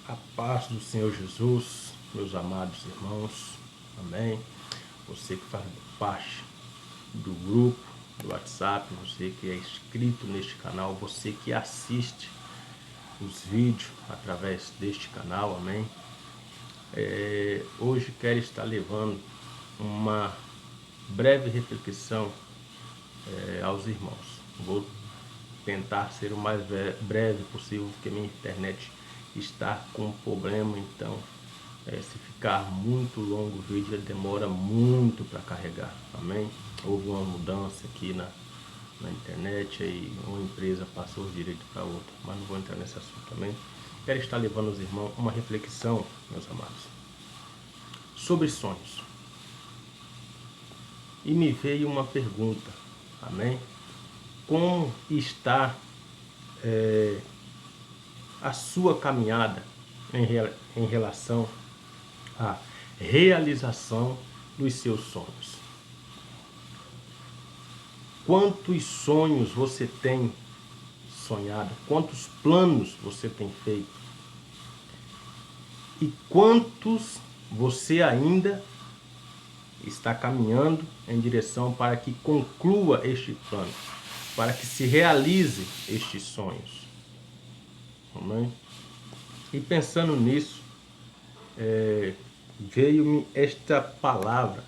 A paz do Senhor Jesus, meus amados irmãos, amém. Você que faz parte do grupo do WhatsApp, você que é inscrito neste canal, você que assiste os vídeos através deste canal, amém. Hoje quero estar levando uma breve reflexão aos irmãos. Vou tentar ser o mais breve possível, porque minha internet está com um problema, então se ficar muito longo o vídeo, ele demora muito para carregar, amém? Houve uma mudança aqui na internet, aí uma empresa passou o direito para outra, mas não vou entrar nesse assunto também. Quero estar levando os irmãos uma reflexão, meus amados, sobre sonhos. E me veio uma pergunta, amém? Como está a sua caminhada em relação à realização dos seus sonhos? Quantos sonhos você tem sonhado? Quantos planos você tem feito? E quantos você ainda está caminhando em direção para que conclua este plano, para que se realize estes sonhos? Amém? E pensando nisso, veio-me esta palavra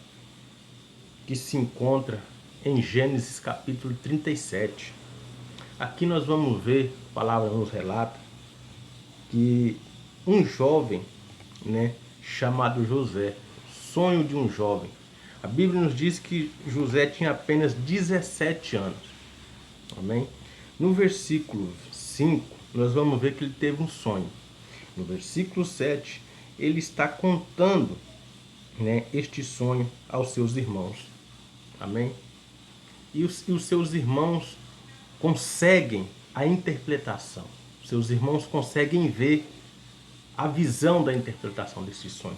que se encontra em Gênesis capítulo 37. Aqui nós vamos ver, a palavra nos relata, que um jovem, chamado José, sonho de um jovem. A Bíblia nos diz que José tinha apenas 17 anos. Amém? No versículo 5, nós vamos ver que ele teve um sonho. No versículo 7, ele está contando, este sonho aos seus irmãos. Amém? E os seus irmãos conseguem a interpretação. Seus irmãos conseguem ver a visão da interpretação desse sonho.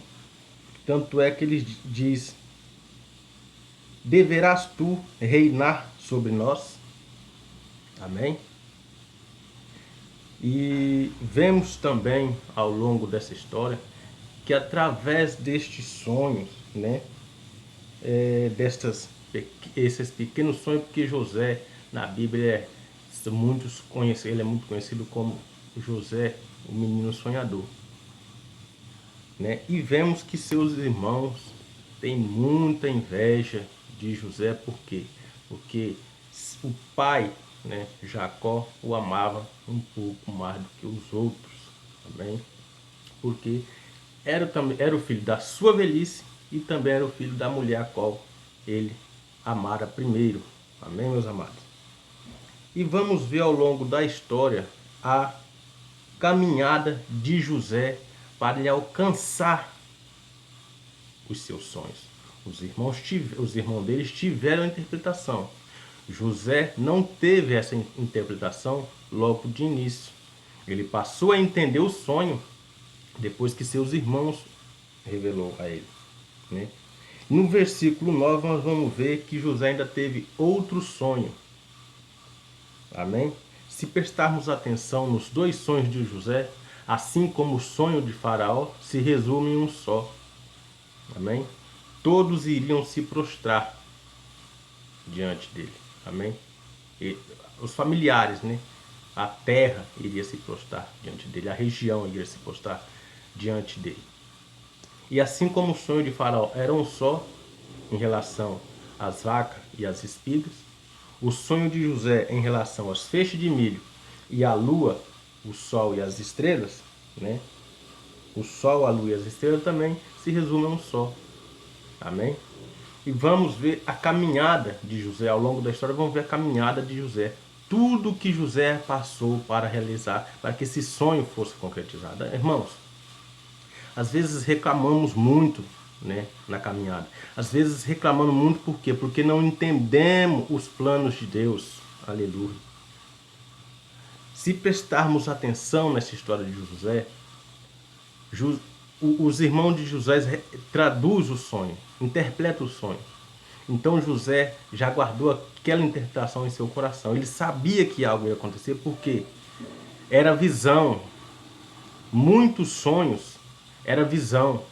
Tanto é que ele diz: deverás tu reinar sobre nós? Amém? E vemos também ao longo dessa história que através destes sonhos, esses pequenos sonhos, porque José na Bíblia ele é muito conhecido como José, o menino sonhador. E vemos que seus irmãos têm muita inveja de José. Por quê? Porque o pai, Jacó, o amava um pouco mais do que os outros. Amém? Porque era o filho da sua velhice e também era o filho da mulher a qual ele amara primeiro. Amém, meus amados? E vamos ver ao longo da história a caminhada de José para ele alcançar os seus sonhos. Os irmãos deles tiveram a interpretação. José não teve essa interpretação logo de início. Ele passou a entender o sonho depois que seus irmãos revelou a ele. No versículo 9 nós vamos ver que José ainda teve outro sonho. Amém? Se prestarmos atenção nos dois sonhos de José, assim como o sonho de Faraó, se resume em um só. Amém? Todos iriam se prostrar diante dele. Amém? E os familiares, a terra iria se prostrar diante dele, a região iria se prostrar diante dele. E assim como o sonho de Faraó era um só em relação às vacas e às espigas, o sonho de José em relação aos feixes de milho e à lua, o sol e as estrelas, o sol, a lua e as estrelas também se resumem a um só. Amém? E vamos ver a caminhada de José ao longo da história. Vamos ver a caminhada de José. Tudo que José passou para realizar, para que esse sonho fosse concretizado. Irmãos, às vezes reclamamos muito, na caminhada. Às vezes reclamamos muito por quê? Porque não entendemos os planos de Deus. Aleluia. Se prestarmos atenção nessa história de José, os irmãos de José traduzem o sonho, interpretam o sonho. Então José já guardou aquela interpretação em seu coração. Ele sabia que algo ia acontecer, porque era visão. muitos sonhos era visão.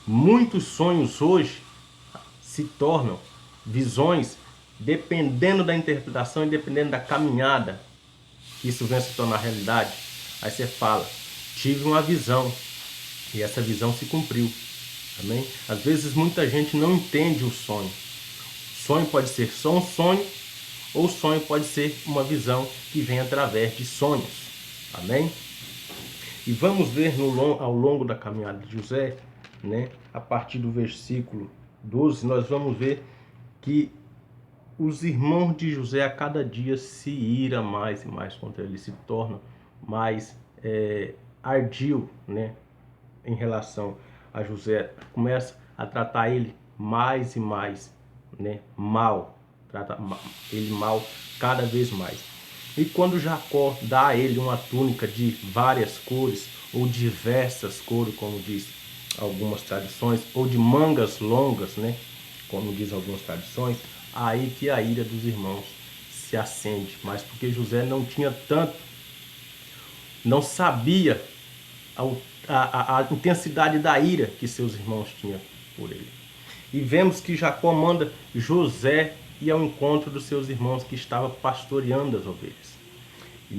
Muitos sonhos hoje se tornam visões dependendo da interpretação e dependendo da caminhada. Isso vem a se tornar realidade. Aí você fala, tive uma visão e essa visão se cumpriu. Amém? Às vezes muita gente não entende o sonho. O sonho pode ser só um sonho, ou o sonho pode ser uma visão que vem através de sonhos. Amém? E vamos ver ao longo da caminhada de José, né, a partir do versículo 12, nós vamos ver que os irmãos de José a cada dia se ira mais e mais contra ele, se tornam mais ardio, né, em relação a José, começa a tratar ele mais e mais, né, mal, trata ele mal cada vez mais. E quando Jacó dá a ele uma túnica de várias cores, ou diversas cores, como diz algumas tradições, ou de mangas longas, né, como diz algumas tradições, aí que a ira dos irmãos se acende. Mas porque José não tinha tanto, não sabia a intensidade da ira que seus irmãos tinham por ele. E vemos que Jacó manda José ir ao encontro dos seus irmãos que estavam pastoreando as ovelhas. E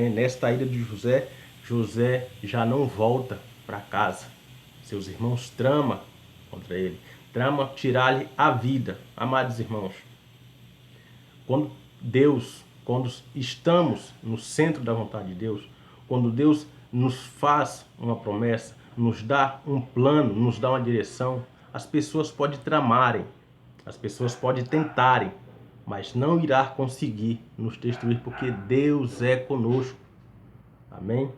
nesta ira de José, José já não volta para casa. Seus irmãos tramam contra ele, tramam tirar-lhe a vida. Amados irmãos, quando estamos no centro da vontade de Deus, quando Deus nos faz uma promessa, nos dá um plano, nos dá uma direção, as pessoas podem tramarem, as pessoas podem tentarem, mas não irá conseguir nos destruir, porque Deus é conosco. Amém?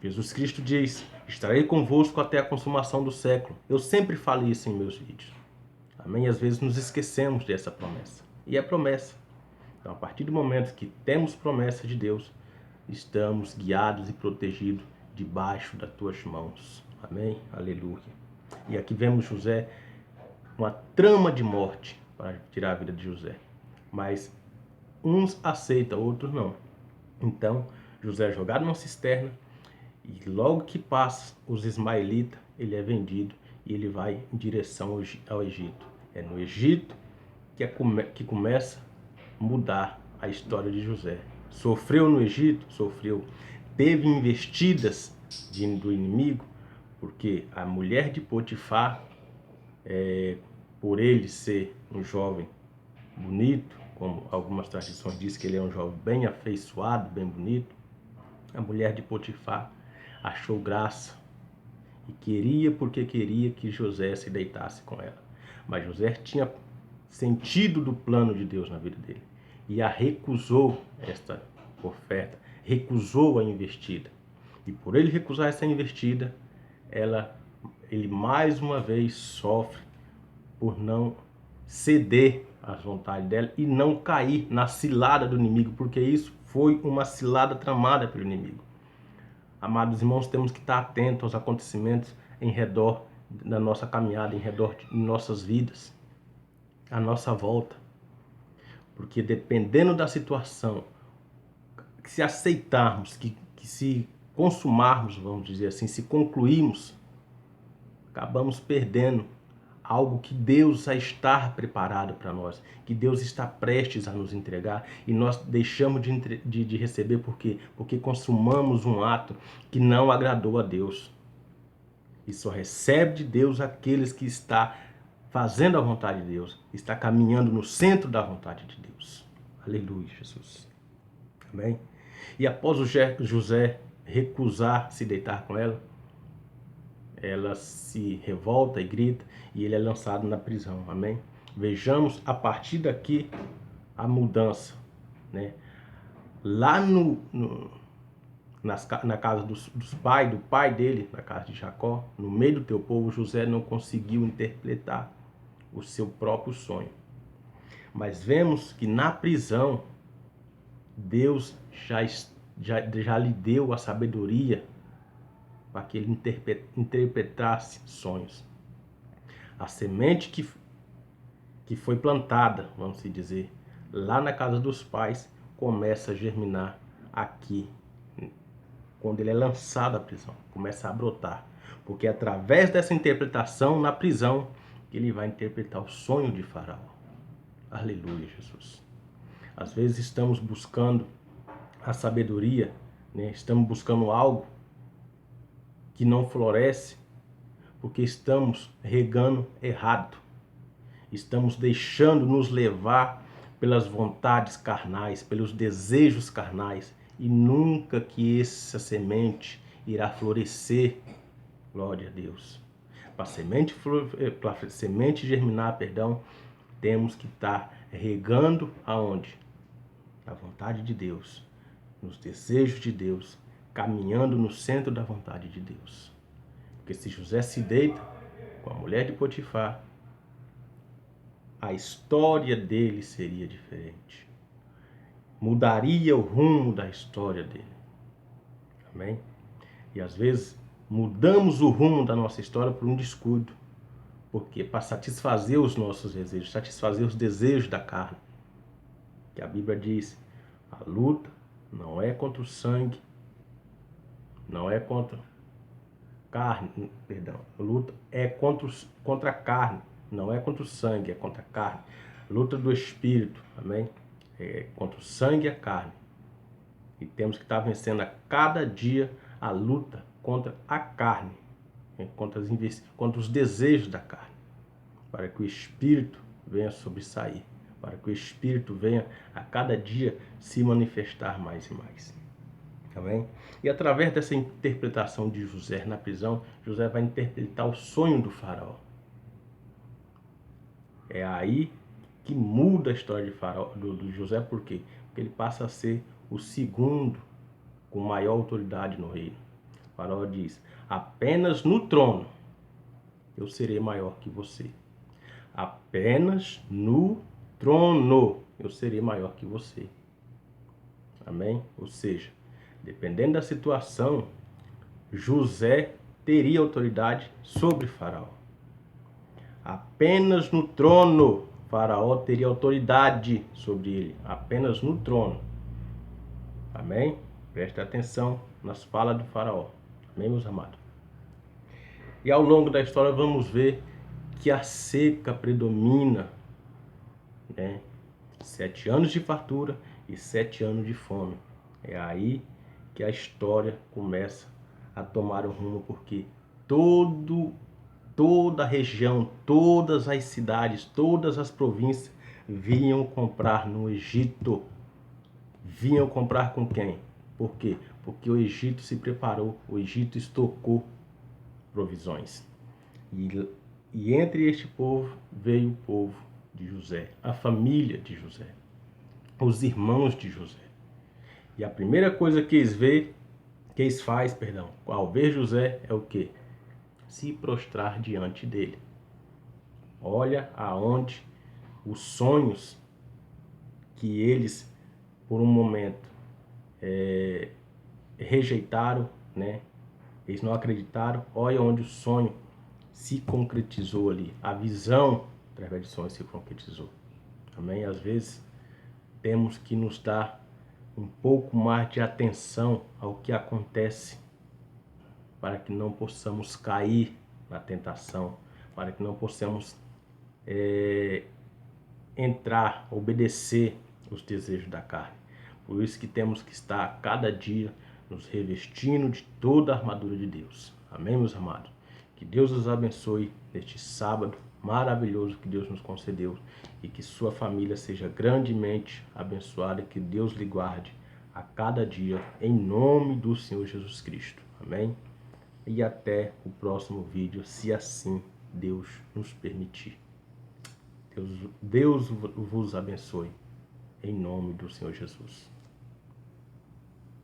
Jesus Cristo diz, estarei convosco até a consumação do século. Eu sempre falo isso em meus vídeos. Amém? Às vezes nos esquecemos dessa promessa. E é promessa. Então, a partir do momento que temos promessa de Deus, estamos guiados e protegidos debaixo das tuas mãos. Amém? Aleluia. E aqui vemos José, uma trama de morte para tirar a vida de José. Mas uns aceitam, outros não. Então, José é jogado numa cisterna e logo que passa os ismaelitas, ele é vendido e ele vai em direção ao Egito. É no Egito que começa a mudar a história de José. Sofreu no Egito? Sofreu. Teve investidas do inimigo, porque a mulher de Potifar, por ele ser um jovem bonito, como algumas tradições dizem que ele é um jovem bem afeiçoado, bem bonito, a mulher de Potifar achou graça e queria que José se deitasse com ela. Mas José tinha sentido do plano de Deus na vida dele e a recusou esta oferta, recusou a investida. E por ele recusar essa investida, ele mais uma vez sofre por não ceder às vontades dela e não cair na cilada do inimigo, porque isso foi uma cilada tramada pelo inimigo. Amados irmãos, temos que estar atentos aos acontecimentos em redor da nossa caminhada, em redor de nossas vidas, à nossa volta. Porque dependendo da situação, se aceitarmos, que se consumarmos, vamos dizer assim, se concluirmos, acabamos perdendo algo que Deus já está preparado para nós, que Deus está prestes a nos entregar, e nós deixamos de receber porque consumamos um ato que não agradou a Deus. E só recebe de Deus aqueles que está fazendo a vontade de Deus, está caminhando no centro da vontade de Deus. Aleluia, Jesus. Amém? E após o José recusar se deitar com ela, ela se revolta e grita e ele é lançado na prisão. Amém? Vejamos a partir daqui a mudança, né? Lá na casa do pai dele, na casa de Jacó, no meio do teu povo, José não conseguiu interpretar o seu próprio sonho. Mas vemos que na prisão, Deus já lhe deu a sabedoria para que ele interpretasse sonhos. A semente que foi plantada, vamos dizer, lá na casa dos pais, começa a germinar aqui, quando ele é lançado à prisão, começa a brotar. Porque é através dessa interpretação na prisão que ele vai interpretar o sonho de Faraó. Aleluia, Jesus. Às vezes estamos buscando a sabedoria, né? Estamos buscando algo que não floresce, porque estamos regando errado. Estamos deixando nos levar pelas vontades carnais, pelos desejos carnais, e nunca que essa semente irá florescer. Glória a Deus. Para a semente germinar, temos que estar regando aonde? Na vontade de Deus, nos desejos de Deus, caminhando no centro da vontade de Deus. Porque se José se deita com a mulher de Potifar, a história dele seria diferente. Mudaria o rumo da história dele. Amém? E às vezes mudamos o rumo da nossa história por um descuido. Porque para satisfazer os nossos desejos, satisfazer os desejos da carne. Que a Bíblia diz, a luta não é contra o sangue, não é contra carne, perdão. A luta é contra a carne, não é contra o sangue, é contra a carne. Luta do Espírito, amém? É contra o sangue e a carne. E temos que estar vencendo a cada dia a luta contra a carne, contra os desejos da carne, para que o Espírito venha sobressair, para que o Espírito venha a cada dia se manifestar mais e mais. Amém? E através dessa interpretação de José na prisão, José vai interpretar o sonho do faraó. É aí que muda a história de faraó, do José, por quê? Porque ele passa a ser o segundo com maior autoridade no reino. O faraó diz, apenas no trono eu serei maior que você. Apenas no trono eu serei maior que você. Amém? Ou seja, dependendo da situação, José teria autoridade sobre Faraó. Apenas no trono, Faraó teria autoridade sobre ele. Apenas no trono. Amém? Preste atenção nas falas do Faraó. Amém, meus amados? E ao longo da história vamos ver que a seca predomina, né? 7 anos de fartura e 7 anos de fome. É aí que a história começa a tomar um rumo, porque toda a região, todas as cidades, todas as províncias vinham comprar no Egito. Vinham comprar com quem? Por quê? Porque o Egito se preparou, o Egito estocou provisões. E entre este povo veio o povo de José, a família de José, os irmãos de José. E a primeira coisa que eles fazem, ao ver José é o quê? Se prostrar diante dele. Olha aonde os sonhos que eles, por um momento, rejeitaram, né? Eles não acreditaram. Olha onde o sonho se concretizou ali. A visão, através de sonhos, se concretizou. Amém? Às vezes, temos que nos dar um pouco mais de atenção ao que acontece, para que não possamos cair na tentação, para que não possamos obedecer os desejos da carne. Por isso que temos que estar a cada dia nos revestindo de toda a armadura de Deus. Amém, meus amados? Que Deus os abençoe neste sábado maravilhoso que Deus nos concedeu e que sua família seja grandemente abençoada e que Deus lhe guarde a cada dia em nome do Senhor Jesus Cristo. Amém? E até o próximo vídeo, se assim Deus nos permitir. Deus vos abençoe em nome do Senhor Jesus.